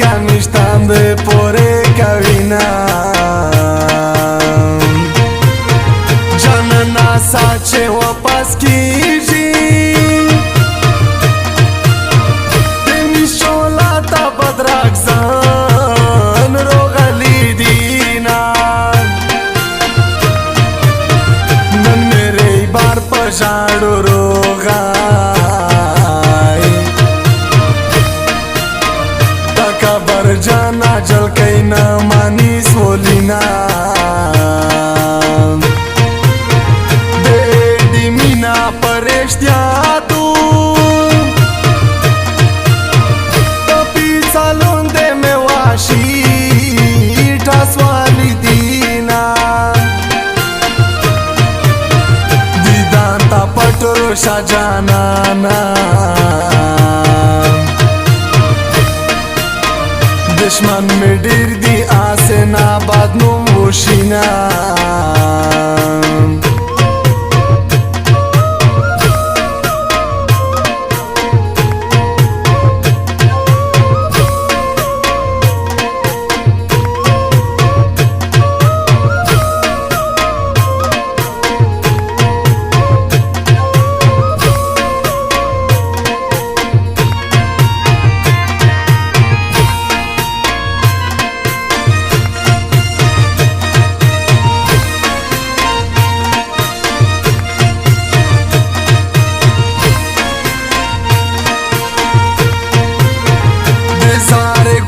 Afganistan de pore kavina Janana sache wapas kiji Temi sholata badrak zan rogali dina Nan mere bar pajadu Jana jal kaina mani solina de dimina pareștia tu Topi salon de mewashi taswali dina Didanta patro shajanana दुश्मन में डर दी आसे ना बाद नो वोशिना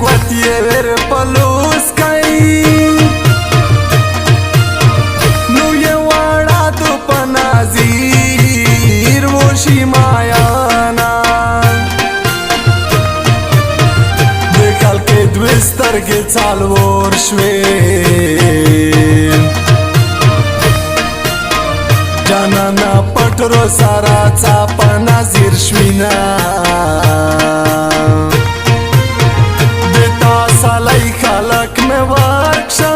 Guatier palus kai Nu e wada tu panazir Voshi mayana De kalke dwistar ke salvor shve Janana patro sara ca panazir shvina Salai khalak me varksha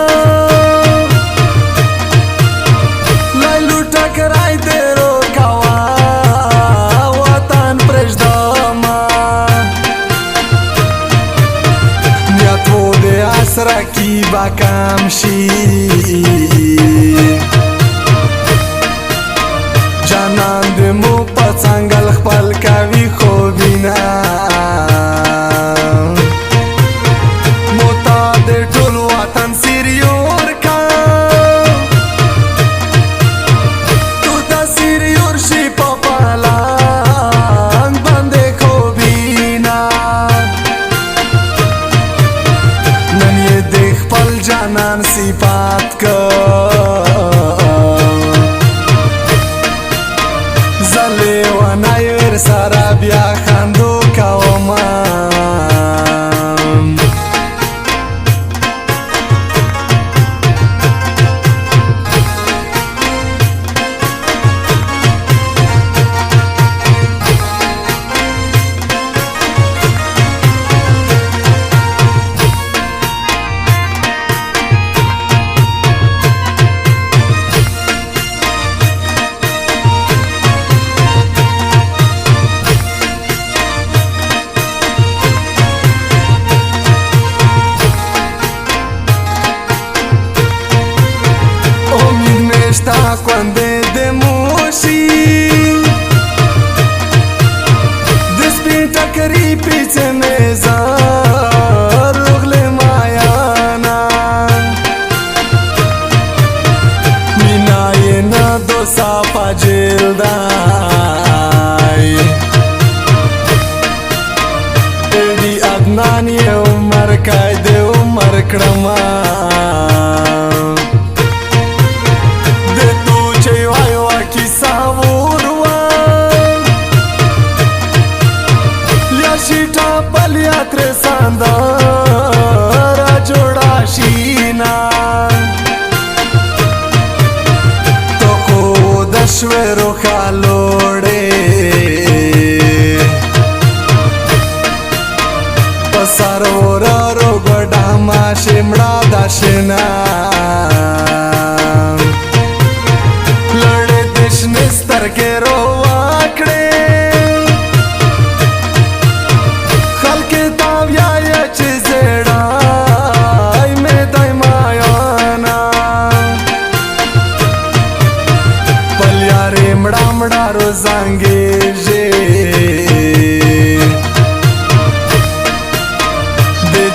Lai luta karai dero kawa Watan prejdama Niat vode asra ki bakamshi Janan de mu patsangal khpal kavi khobina Janan sifat ka Zalewa nair sarabia khandu kawaman Sta quando de mushi Despinta caripice meza Rugle mayana Mina yena dosa pajildai Edi adnan ye umar kaide umar krama Paliatre sandara joda shina Toko dashvero khalode Pasarora rogodama shimra dashina Lade deshne star ke rovakde Halke tavya ya chize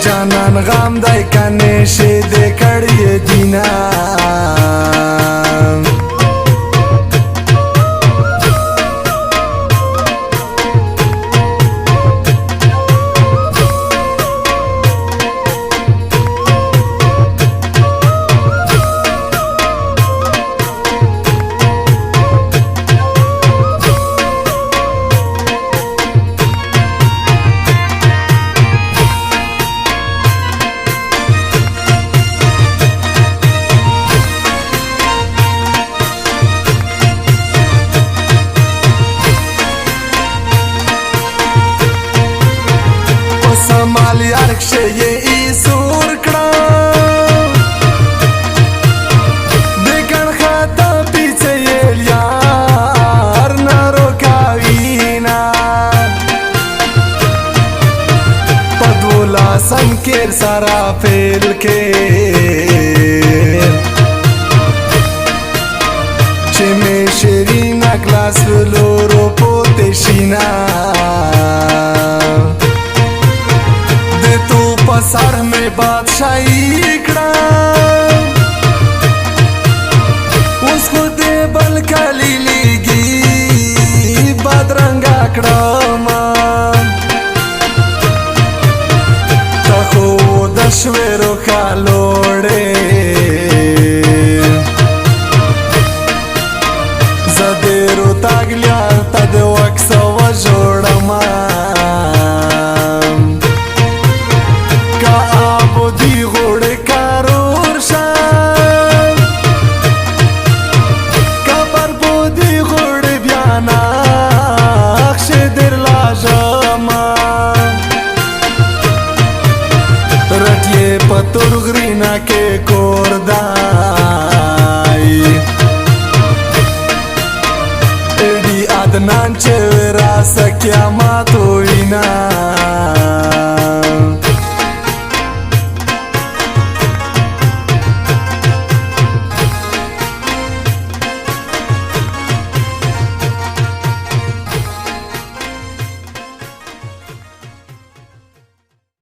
جانان غم دای کنه شه دې کړی دینا سمال یارک شه ای سور کړه دګن خاطه پیڅه یار نارو کاوینا پدولا سنکر سارا فیل کې چې می شیرینا کلاس لورو پوتې شینا سر میں بادشاہی کڑا اس کو دے بل کلی لیگی بدرنگا کڑا تخو دشویرو کالوڑے زدیرو تاگلیار تد وکسا و جوڑما پتور غرینا کے کوردائی ایڈی آدنان چه وراسا قیامت ہوئی نا